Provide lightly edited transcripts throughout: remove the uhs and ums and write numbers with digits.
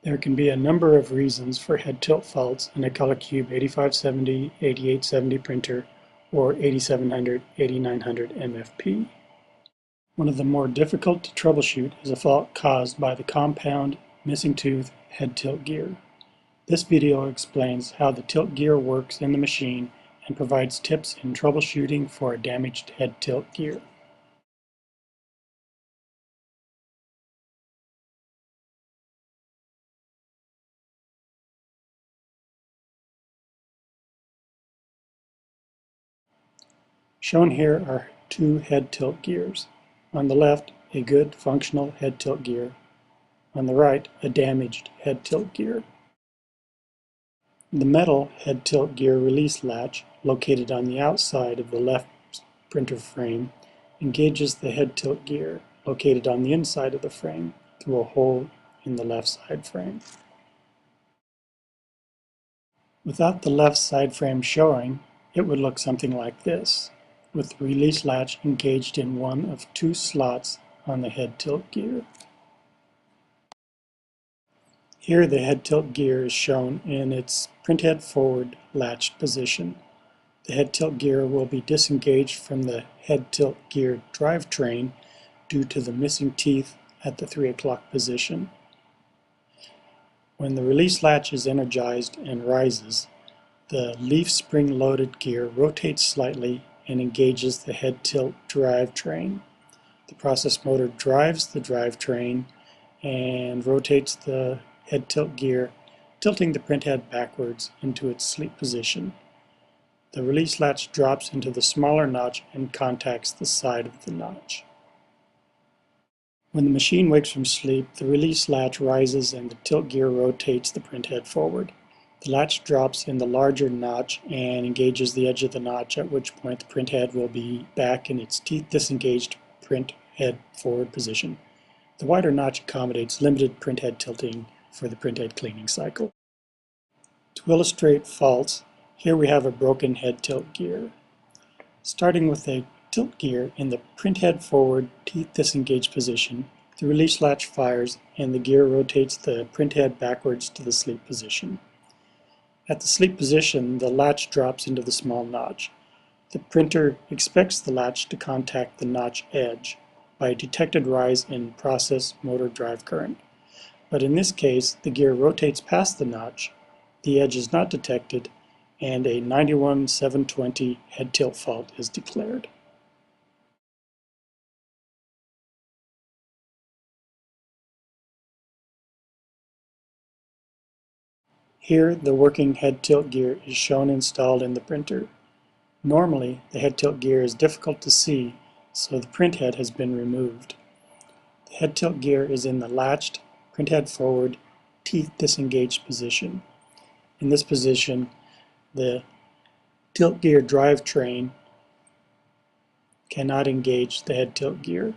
There can be a number of reasons for head tilt faults in a ColorCube 8570, 8870 printer or 8700, 8900 MFP. One of the more difficult to troubleshoot is a fault caused by the compound missing tooth head tilt gear. This video explains how the tilt gear works in the machine and provides tips in troubleshooting for a damaged head tilt gear. Shown here are two head tilt gears. On the left, a good functional head tilt gear. On the right, a damaged head tilt gear. The metal head tilt gear release latch, located on the outside of the left printer frame, engages the head tilt gear, located on the inside of the frame, through a hole in the left side frame. Without the left side frame showing, it would look something like this, with the release latch engaged in one of two slots on the head tilt gear. Here the head tilt gear is shown in its printhead forward latched position. The head tilt gear will be disengaged from the head tilt gear drivetrain due to the missing teeth at the 3 o'clock position. When the release latch is energized and rises, the leaf spring loaded gear rotates slightly and engages the head tilt drivetrain. The process motor drives the drivetrain and rotates the head tilt gear, tilting the printhead backwards into its sleep position. The release latch drops into the smaller notch and contacts the side of the notch. When the machine wakes from sleep, the release latch rises and the tilt gear rotates the printhead forward. The latch drops in the larger notch and engages the edge of the notch, at which point the printhead will be back in its teeth disengaged printhead forward position. The wider notch accommodates limited printhead tilting for the printhead cleaning cycle. To illustrate faults, here we have a broken head tilt gear. Starting with a tilt gear in the printhead forward teeth disengaged position, the release latch fires and the gear rotates the printhead backwards to the sleep position. At the sleep position, the latch drops into the small notch. The printer expects the latch to contact the notch edge by a detected rise in process motor drive current. But in this case, the gear rotates past the notch, the edge is not detected, and a 91-720 head tilt fault is declared. Here, the working head tilt gear is shown installed in the printer. Normally, the head tilt gear is difficult to see, so the printhead has been removed. The head tilt gear is in the latched, printhead forward, teeth disengaged position. In this position, the tilt gear drivetrain cannot engage the head tilt gear.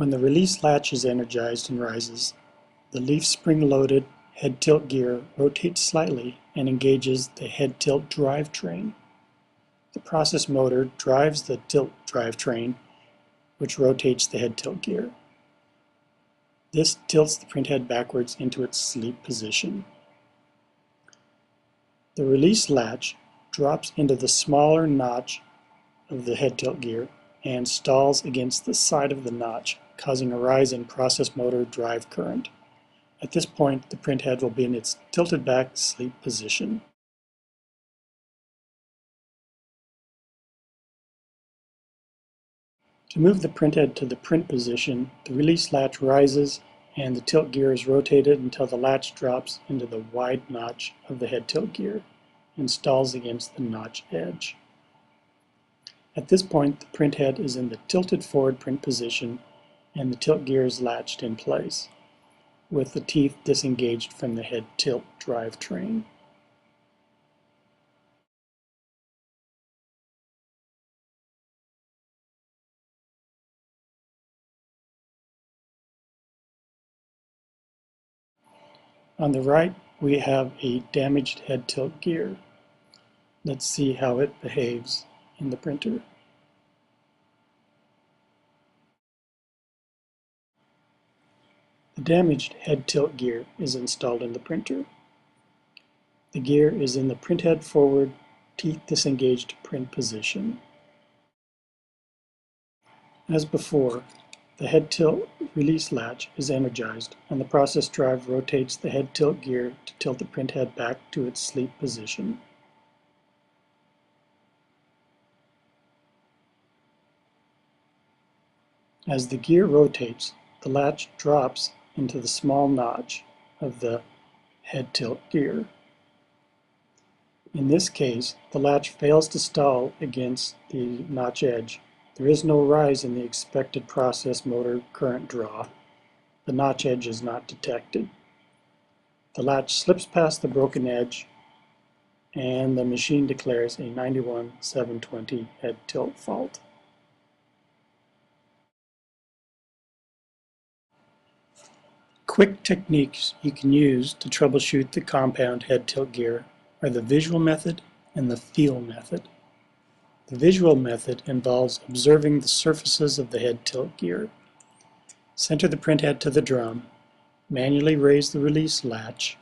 When the release latch is energized and rises, the leaf spring-loaded head tilt gear rotates slightly and engages the head tilt drivetrain. The process motor drives the tilt drivetrain, which rotates the head tilt gear. This tilts the printhead backwards into its sleep position. The release latch drops into the smaller notch of the head tilt gear and stalls against the side of the notch, causing a rise in process motor drive current. At this point, the printhead will be in its tilted back sleep position. To move the printhead to the print position, the release latch rises and the tilt gear is rotated until the latch drops into the wide notch of the head tilt gear and stalls against the notch edge. At this point, the printhead is in the tilted forward print position and the tilt gear is latched in place, with the teeth disengaged from the head tilt drivetrain. On the right, we have a damaged head tilt gear. Let's see how it behaves in the printer. The damaged head tilt gear is installed in the printer. The gear is in the printhead forward, teeth disengaged print position. As before, the head tilt release latch is energized and the process drive rotates the head tilt gear to tilt the printhead back to its sleep position. As the gear rotates, the latch drops into the small notch of the head tilt gear. In this case, the latch fails to stall against the notch edge. There is no rise in the expected process motor current draw. The notch edge is not detected. The latch slips past the broken edge and the machine declares a 91-720 head tilt fault. Quick techniques you can use to troubleshoot the compound head tilt gear are the visual method and the feel method. The visual method involves observing the surfaces of the head tilt gear. Center the printhead to the drum, manually raise the release latch,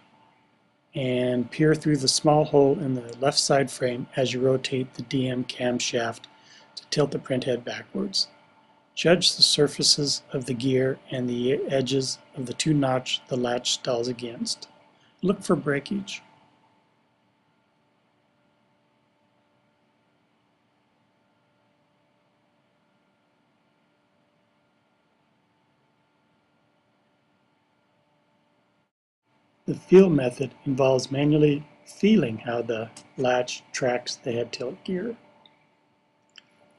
and peer through the small hole in the left side frame as you rotate the DM camshaft to tilt the printhead backwards. Judge the surfaces of the gear and the edges of the two notches the latch stalls against. Look for breakage. The feel method involves manually feeling how the latch tracks the head tilt gear.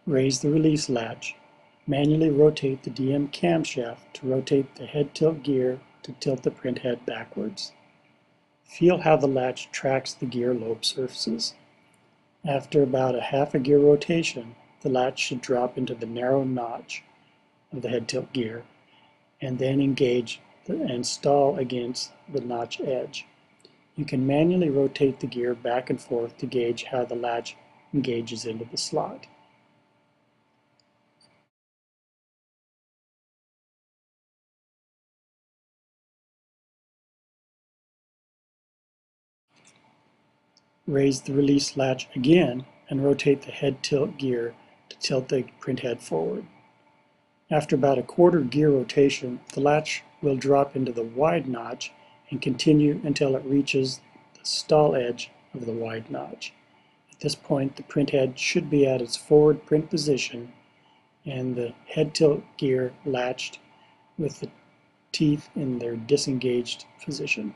Raise the release latch. Manually rotate the DM camshaft to rotate the head tilt gear to tilt the printhead backwards. Feel how the latch tracks the gear lobe surfaces. After about a half a gear rotation, the latch should drop into the narrow notch of the head tilt gear and then engage and stall against the notch edge. You can manually rotate the gear back and forth to gauge how the latch engages into the slot. Raise the release latch again and rotate the head tilt gear to tilt the printhead forward. After about a quarter gear rotation, the latch will drop into the wide notch and continue until it reaches the stall edge of the wide notch. At this point, the printhead should be at its forward print position and the head tilt gear latched with the teeth in their disengaged position.